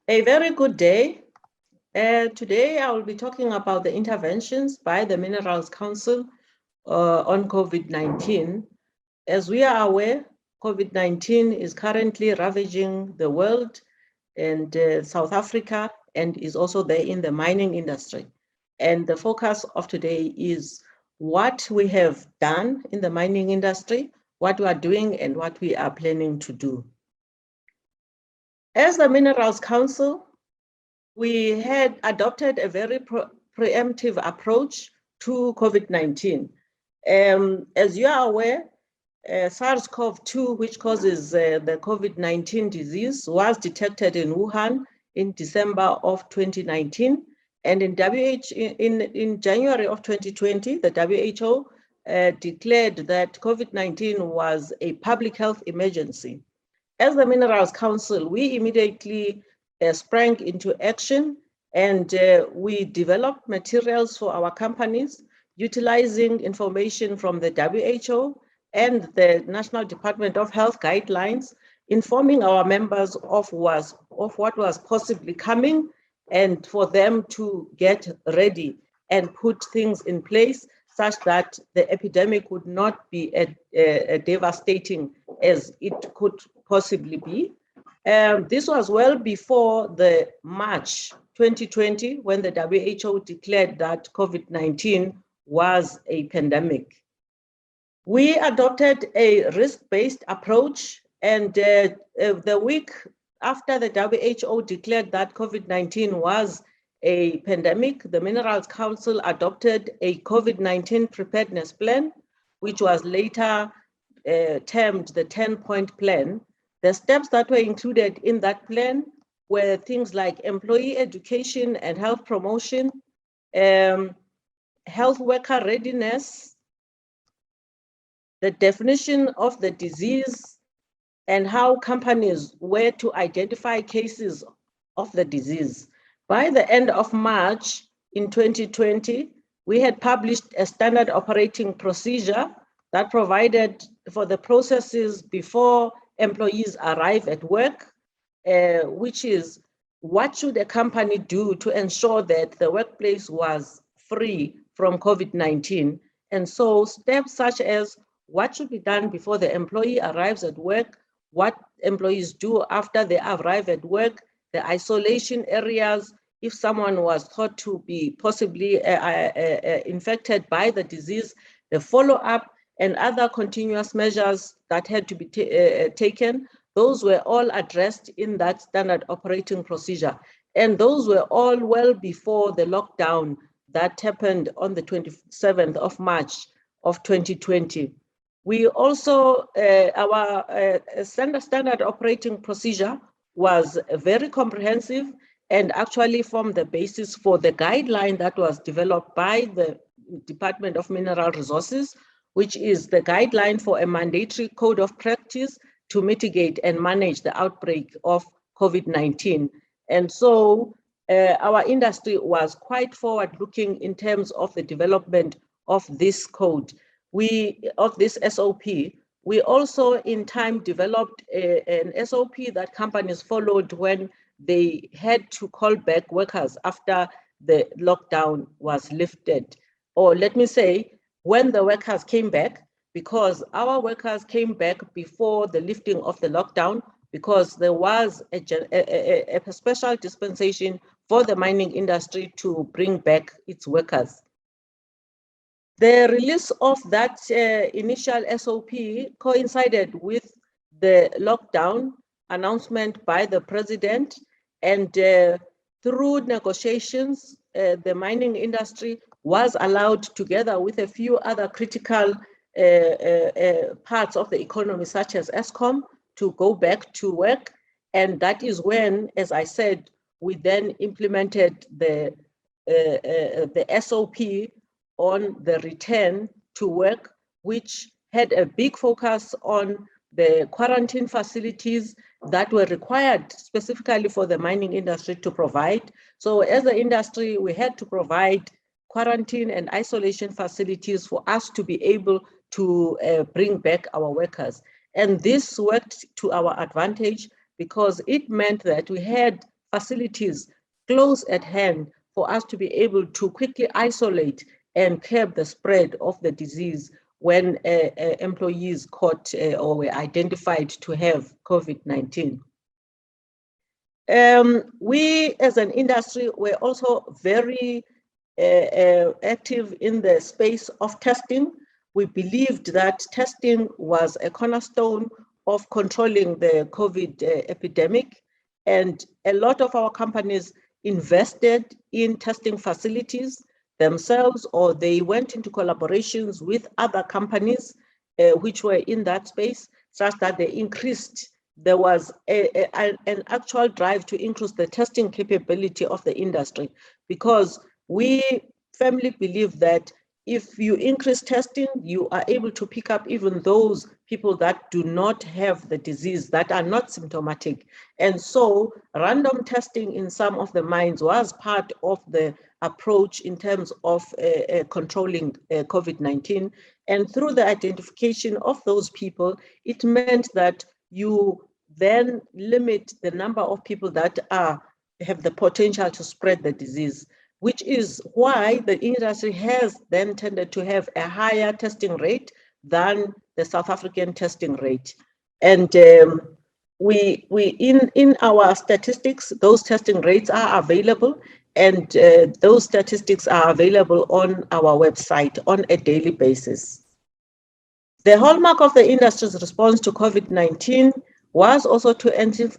A very good day. Today I will be talking about the interventions by the Minerals Council on COVID-19. As we are aware, COVID-19 is currently ravaging the world and South Africa, and is also there in the mining industry. And the focus of today is what we have done in the mining industry, what we are doing, and what we are planning to do. As the Minerals Council, we had adopted a very preemptive approach to COVID-19. As you are aware, SARS-CoV-2, which causes the COVID-19 disease, was detected in Wuhan in December of 2019. And in January of 2020, the WHO declared that COVID-19 was a public health emergency. As the Minerals Council, we immediately sprang into action, and we developed materials for our companies utilizing information from the WHO and the National Department of Health guidelines, informing our members of what was possibly coming, and for them to get ready and put things in place such that the epidemic would not be as devastating as it could possibly be. This was well before the March 2020, when the WHO declared that COVID-19 was a pandemic. We adopted a risk-based approach, and the week after the WHO declared that COVID-19 was a pandemic, the Minerals Council adopted a COVID-19 preparedness plan, which was later termed the 10-point plan. The steps that were included in that plan were things like employee education and health promotion, health worker readiness, the definition of the disease, and how companies were to identify cases of the disease. By the end of March in 2020, we had published a standard operating procedure that provided for the processes before employees arrive at work, which is what should a company do to ensure that the workplace was free from COVID-19. And so steps such as what should be done before the employee arrives at work, what employees do after they arrive at work, the isolation areas, if someone was thought to be possibly infected by the disease, the follow-up and other continuous measures that had to be taken, those were all addressed in that standard operating procedure. And those were all well before the lockdown that happened on the 27th of March of 2020. We also, our standard operating procedure was very comprehensive and actually formed the basis for the guideline that was developed by the Department of Mineral Resources, which is the guideline for a mandatory code of practice to mitigate and manage the outbreak of COVID-19. And so our industry was quite forward-looking in terms of the development of this code, of this SOP. We also in time developed an SOP that companies followed when they had to call back workers after the lockdown was lifted. Or let me say, when the workers came back, because our workers came back before the lifting of the lockdown, because there was a special dispensation for the mining industry to bring back its workers. The release of that initial SOP coincided with the lockdown announcement by the president, and through negotiations, the mining industry was allowed, together with a few other critical parts of the economy, such as Eskom, to go back to work. And that is when, as I said, we then implemented the SOP on the return to work, which had a big focus on the quarantine facilities that were required specifically for the mining industry to provide. So as an industry, we had to provide quarantine and isolation facilities for us to be able to bring back our workers. And this worked to our advantage because it meant that we had facilities close at hand for us to be able to quickly isolate and curb the spread of the disease when employees caught or were identified to have COVID-19. We as an industry were also very active in the space of testing. We believed that testing was a cornerstone of controlling the COVID epidemic, and a lot of our companies invested in testing facilities themselves, or they went into collaborations with other companies which were in that space, such that they increased. There was an actual drive to increase the testing capability of the industry, because we firmly believe that if you increase testing, you are able to pick up even those people that do not have the disease, that are not symptomatic. And so random testing in some of the mines was part of the approach in terms of controlling COVID-19. And through the identification of those people, it meant that you then limit the number of people that have the potential to spread the disease, which is why the industry has then tended to have a higher testing rate than the South African testing rate. And we in our statistics, those testing rates are available, and those statistics are available on our website on a daily basis. The hallmark of the industry's response to COVID-19 was also to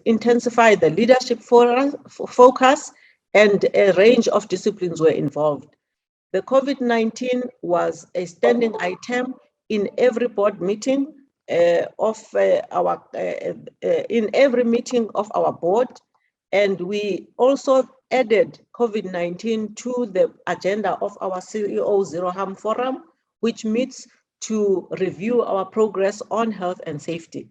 intensify the leadership focus, and a range of disciplines were involved. The COVID-19 was a standing item in every board meeting in every meeting of our board, and we also added COVID-19 to the agenda of our CEO Zero Harm Forum, which meets to review our progress on health and safety.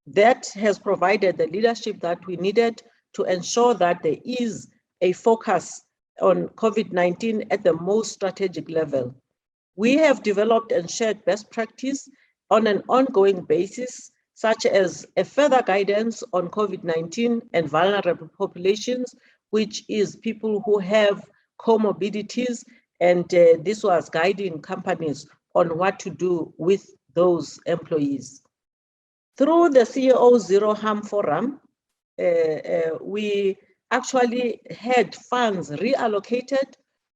That has provided the leadership that we needed to ensure that there is a focus on COVID-19 at the most strategic level. We have developed and shared best practice on an ongoing basis, such as a further guidance on COVID-19 and vulnerable populations, which is people who have comorbidities, and this was guiding companies on what to do with those employees. Through the CEO Zero Harm Forum, we actually had funds reallocated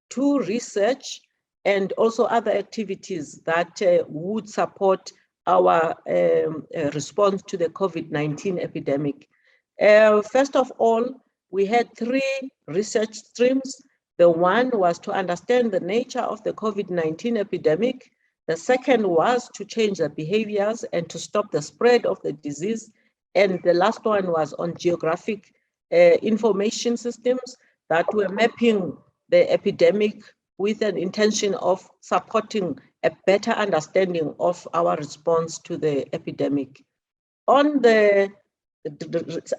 to research and also other activities that would support our response to the COVID-19 epidemic. First of all, we had 3 research streams. The one was to understand the nature of the COVID-19 epidemic. The second was to change the behaviors and to stop the spread of the disease. And the last one was on geographic information systems that were mapping the epidemic with an intention of supporting a better understanding of our response to the epidemic. On the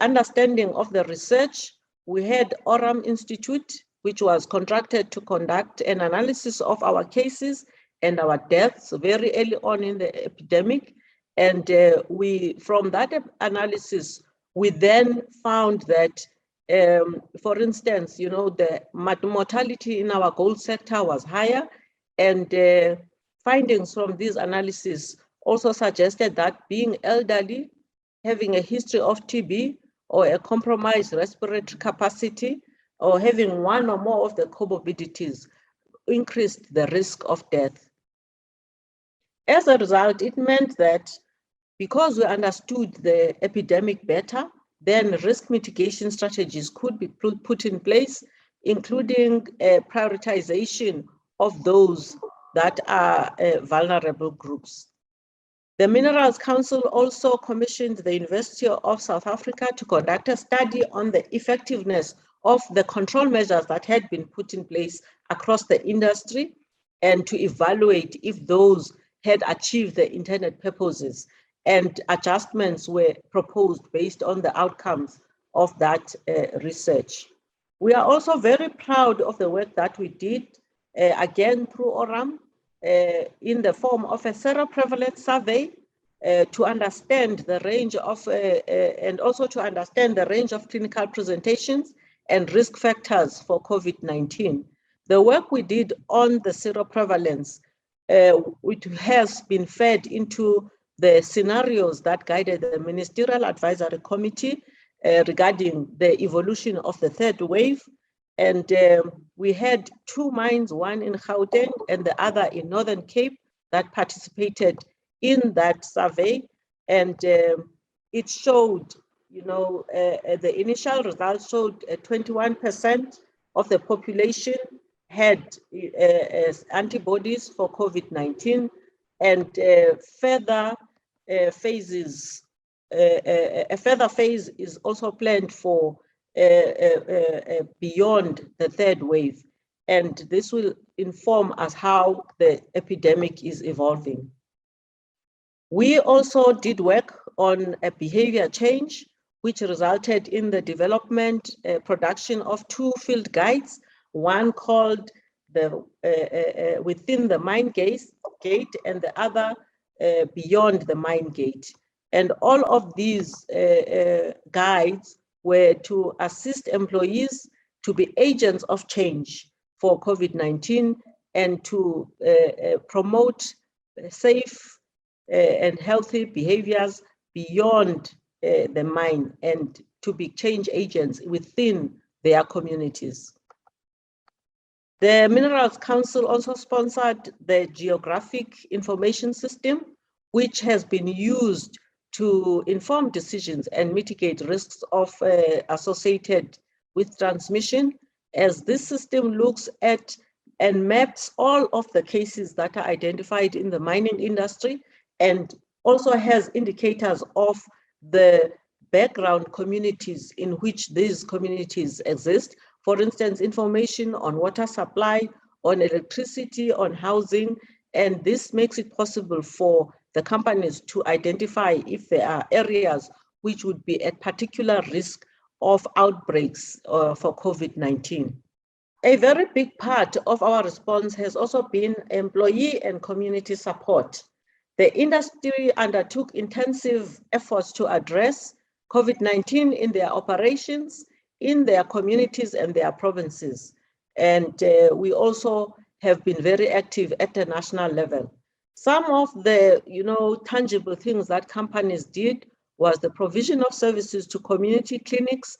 understanding of the research, we had Oram Institute, which was contracted to conduct an analysis of our cases and our deaths very early on in the epidemic. And from that analysis, we then found that, for instance, the mortality in our gold sector was higher, and findings from these analyses also suggested that being elderly, having a history of TB or a compromised respiratory capacity, or having one or more of the comorbidities increased the risk of death. As a result, it meant that because we understood the epidemic better, then risk mitigation strategies could be put in place, including a prioritization of those that are vulnerable groups. The Minerals Council also commissioned the University of South Africa to conduct a study on the effectiveness of the control measures that had been put in place across the industry, and to evaluate if those had achieved the intended purposes, and adjustments were proposed based on the outcomes of that research. We are also very proud of the work that we did, again through ORAM, in the form of a seroprevalence survey to understand the range of, and also to understand the range of clinical presentations and risk factors for COVID-19. The work we did on the seroprevalence, which has been fed into the scenarios that guided the Ministerial Advisory Committee regarding the evolution of the third wave. And we had 2 mines, one in Gauteng and the other in Northern Cape, that participated in that survey. And it showed, the initial results showed 21% of the population had antibodies for COVID-19, and further phases. A further phase is also planned for beyond the third wave, and this will inform us how the epidemic is evolving. We also did work on a behavior change, which resulted in the development, production of 2 field guides, one called the Within the Mine Gate and the other Beyond the Mine Gate. And all of these guides were to assist employees to be agents of change for COVID-19 and to promote safe and healthy behaviors beyond the mine, and to be change agents within their communities. The Minerals Council also sponsored the Geographic Information System, which has been used to inform decisions and mitigate risks of associated with transmission, as this system looks at and maps all of the cases that are identified in the mining industry, and also has indicators of the background communities in which these communities exist. For instance, information on water supply, on electricity, on housing, and this makes it possible for the companies to identify if there are areas which would be at particular risk of outbreaks for COVID-19. A very big part of our response has also been employee and community support. The industry undertook intensive efforts to address COVID-19 in their operations, in their communities and their provinces. And we also have been very active at the national level. Some of the tangible things that companies did was the provision of services to community clinics,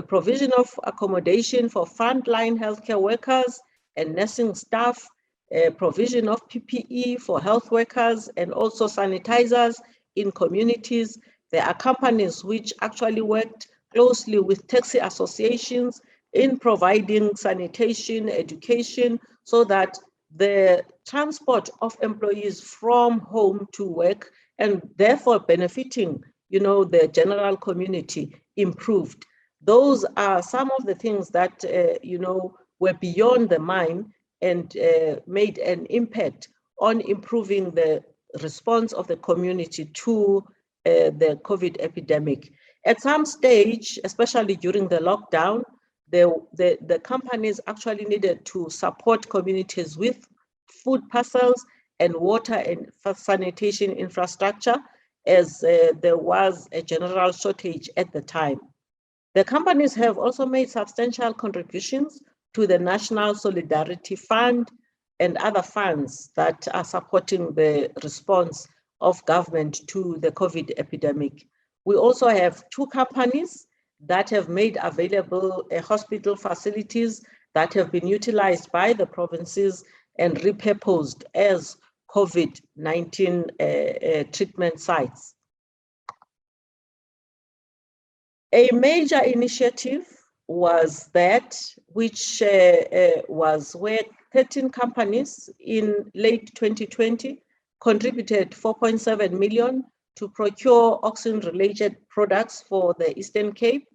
provision of accommodation for frontline healthcare workers and nursing staff, provision of PPE for health workers, and also sanitizers in communities. There are companies which actually worked closely with taxi associations in providing sanitation, education, so that the transport of employees from home to work, and therefore benefiting the general community, improved. Those are some of the things that were beyond the mine and made an impact on improving the response of the community to the COVID epidemic. At some stage, especially during the lockdown, the companies actually needed to support communities with food parcels and water and sanitation infrastructure, as there was a general shortage at the time. The companies have also made substantial contributions to the National Solidarity Fund and other funds that are supporting the response of government to the COVID epidemic. We also have 2 companies that have made available hospital facilities that have been utilized by the provinces and repurposed as COVID-19 treatment sites. A major initiative was that which was where 13 companies in late 2020 contributed 4.7 million to procure oxygen-related products for the Eastern Cape.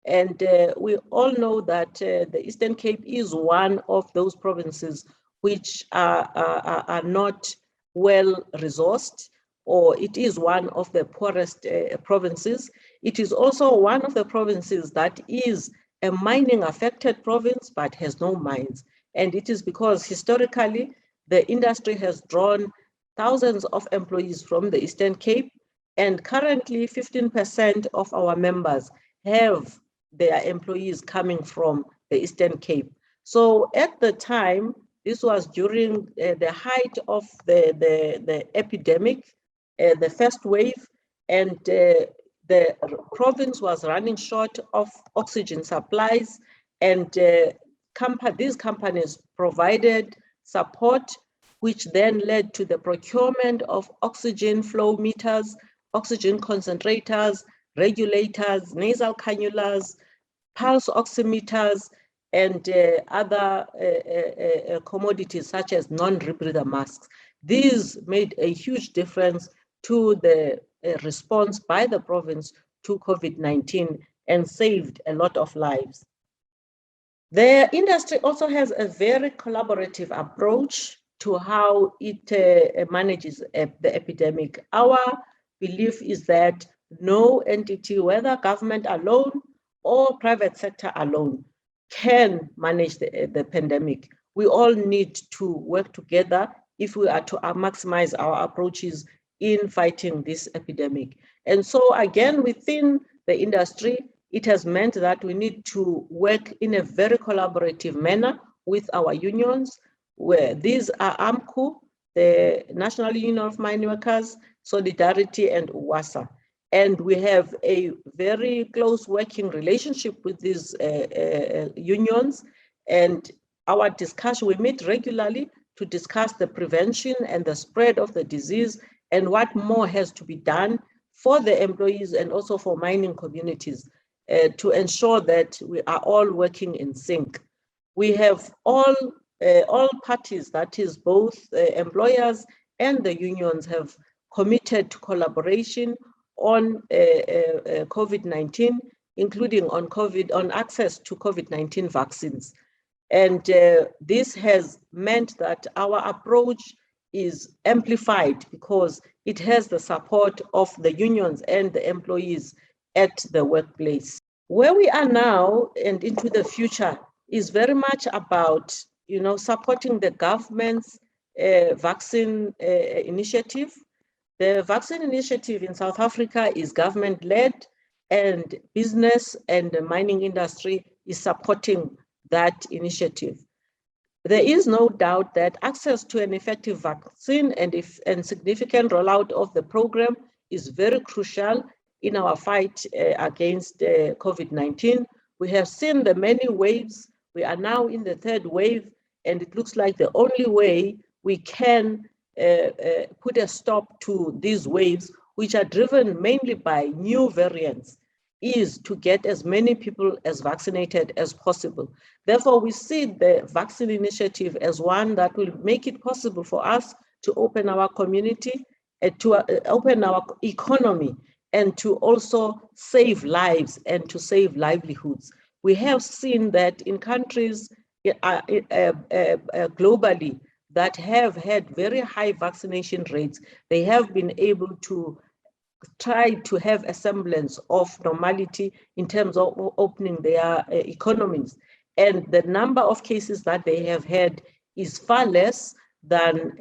And we all know that the Eastern Cape is one of those provinces which are not well resourced, or it is one of the poorest provinces. It is also one of the provinces that is a mining affected province but has no mines. And it is because historically the industry has drawn thousands of employees from the Eastern Cape, and currently 15% of our members have their employees coming from the Eastern Cape. So at the time, this was during the height of the epidemic, the first wave, and the province was running short of oxygen supplies, and these companies provided support, which then led to the procurement of oxygen flow meters, oxygen concentrators, regulators, nasal cannulas, pulse oximeters, and other commodities such as non-rebreather masks. These made a huge difference to the response by the province to COVID-19 and saved a lot of lives. The industry also has a very collaborative approach to how it manages the epidemic. Our belief is that no entity, whether government alone or private sector alone, can manage the pandemic. We all need to work together if we are to maximize our approaches in fighting this epidemic. And so again, within the industry, it has meant that we need to work in a very collaborative manner with our unions, where these are AMCU, the National Union of Mine Workers, Solidarity, and UWASA. And we have a very close working relationship with these unions. And our discussion, we meet regularly to discuss the prevention and the spread of the disease and what more has to be done for the employees and also for mining communities to ensure that we are all working in sync. We have all parties, that is both employers and the unions, have committed to collaboration on COVID-19, including on access to COVID-19 vaccines. And this has meant that our approach is amplified because it has the support of the unions and the employees at the workplace. Where we are now and into the future is very much about, supporting the government's vaccine initiative. The vaccine initiative in South Africa is government-led, and business and the mining industry is supporting that initiative. There is no doubt that access to an effective vaccine and significant rollout of the program is very crucial in our fight against COVID-19. We have seen the many waves. We are now in the third wave, and it looks like the only way we can put a stop to these waves, which are driven mainly by new variants, is to get as many people as vaccinated as possible. Therefore, we see the vaccine initiative as one that will make it possible for us to open our community, to open our economy, and to also save lives and to save livelihoods. We have seen that in countries globally that have had very high vaccination rates, they have been able to try to have a semblance of normality in terms of opening their economies. And the number of cases that they have had is far less than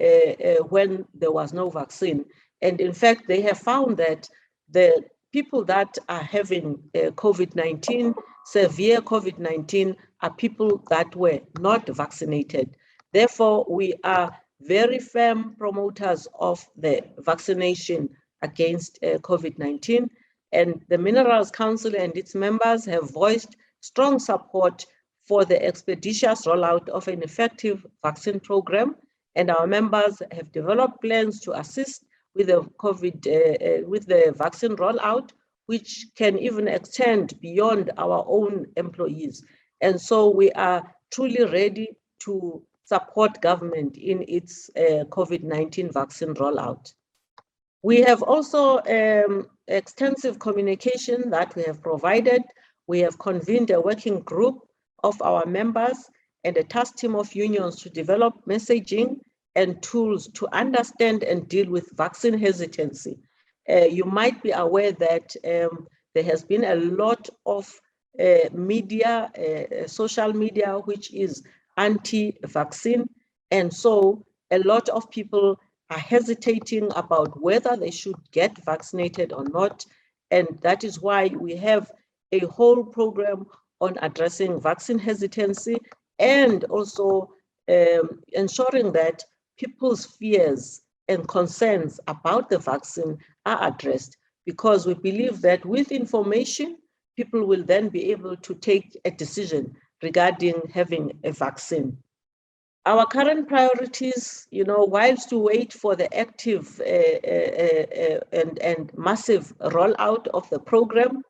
when there was no vaccine. And in fact, they have found that the people that are having COVID-19, severe COVID-19, are people that were not vaccinated. Therefore, we are very firm promoters of the vaccination against COVID-19, and the Minerals Council and its members have voiced strong support for the expeditious rollout of an effective vaccine program, and our members have developed plans to assist with the vaccine rollout, which can even extend beyond our own employees. And so we are truly ready to support government in its COVID-19 vaccine rollout. We have also extensive communication that we have provided. We have convened a working group of our members and a task team of unions to develop messaging and tools to understand and deal with vaccine hesitancy. You might be aware that there has been a lot of media, social media, which is anti-vaccine. And so a lot of people are hesitating about whether they should get vaccinated or not. And that is why we have a whole program on addressing vaccine hesitancy and also ensuring that people's fears and concerns about the vaccine are addressed, because we believe that with information, people will then be able to take a decision regarding having a vaccine. Our current priorities, whilst we wait for the active and massive rollout of the program,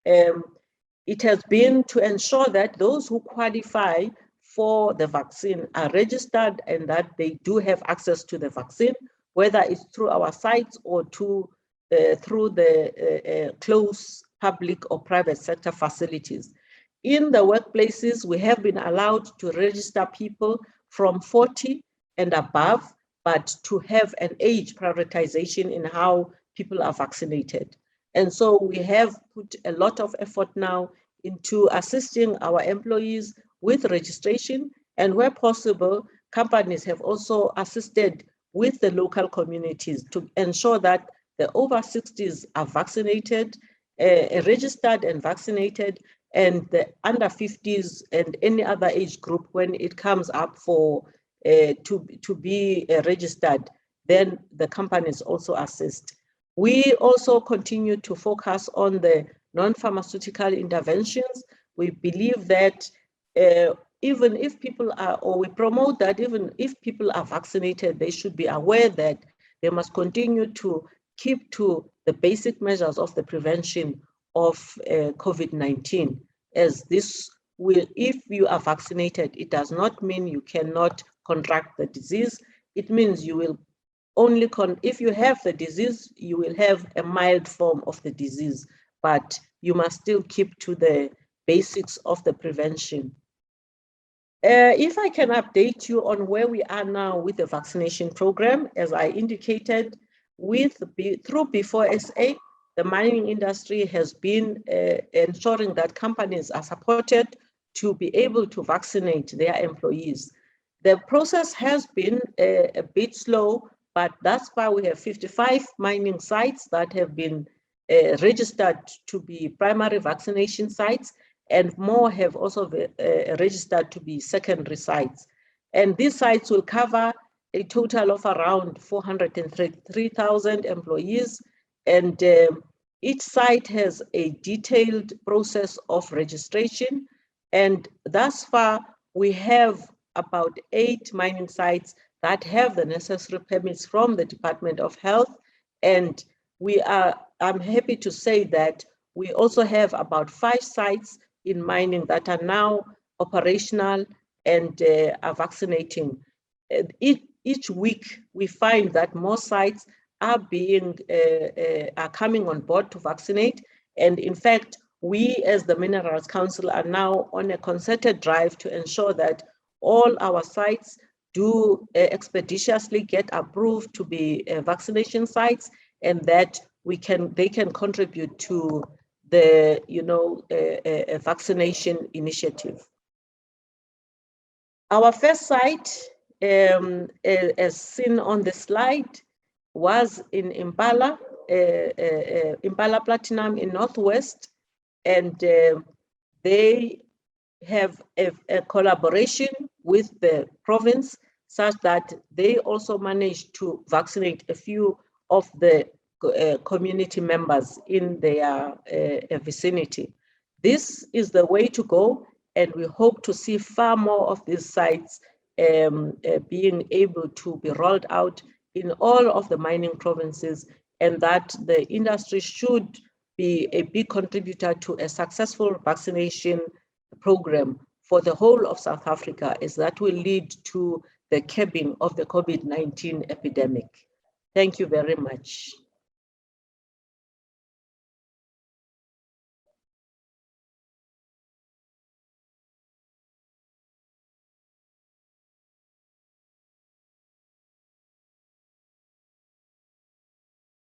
it has been to ensure that those who qualify for the vaccine are registered and that they do have access to the vaccine, whether it's through our sites or through the close public or private sector facilities. In the workplaces, we have been allowed to register people from 40 and above, but to have an age prioritization in how people are vaccinated. And so we have put a lot of effort now into assisting our employees with registration, and where possible, companies have also assisted with the local communities to ensure that the over 60s are vaccinated, registered and vaccinated, and the under 50s and any other age group, when it comes up for to be registered, then the companies also assist. We also continue to focus on the non-pharmaceutical interventions. We believe that even if people are, or we promote that even if people are vaccinated, they should be aware that they must continue to keep to the basic measures of the prevention of COVID-19, as this will, if you are vaccinated, it does not mean you cannot contract the disease. It means you will only, if you have the disease, you will have a mild form of the disease, but you must still keep to the basics of the prevention. If I can update you on where we are now with the vaccination program, as I indicated, through B4SA, the mining industry has been ensuring that companies are supported to be able to vaccinate their employees. The process has been a bit slow, but that's why we have 55 mining sites that have been registered to be primary vaccination sites, and more have also been registered to be secondary sites. And these sites will cover a total of around 403,000 employees, and each site has a detailed process of registration. And thus far, we have about 8 mining sites that have the necessary permits from the Department of Health. And I'm happy to say that we also have about 5 sites in mining that are now operational and are vaccinating. Each week, we find that more sites are coming on board to vaccinate. And in fact, we as the Minerals Council are now on a concerted drive to ensure that all our sites do expeditiously get approved to be vaccination sites, and that they can contribute to the vaccination initiative. Our first site, as seen on the slide, was in Impala Platinum in Northwest, and they have a collaboration with the province such that they also managed to vaccinate a few of the community members in their vicinity. This is the way to go, and we hope to see far more of these sites being able to be rolled out in all of the mining provinces, and that the industry should be a big contributor to a successful vaccination program for the whole of South Africa, as that will lead to the curbing of the COVID-19 epidemic. Thank you very much.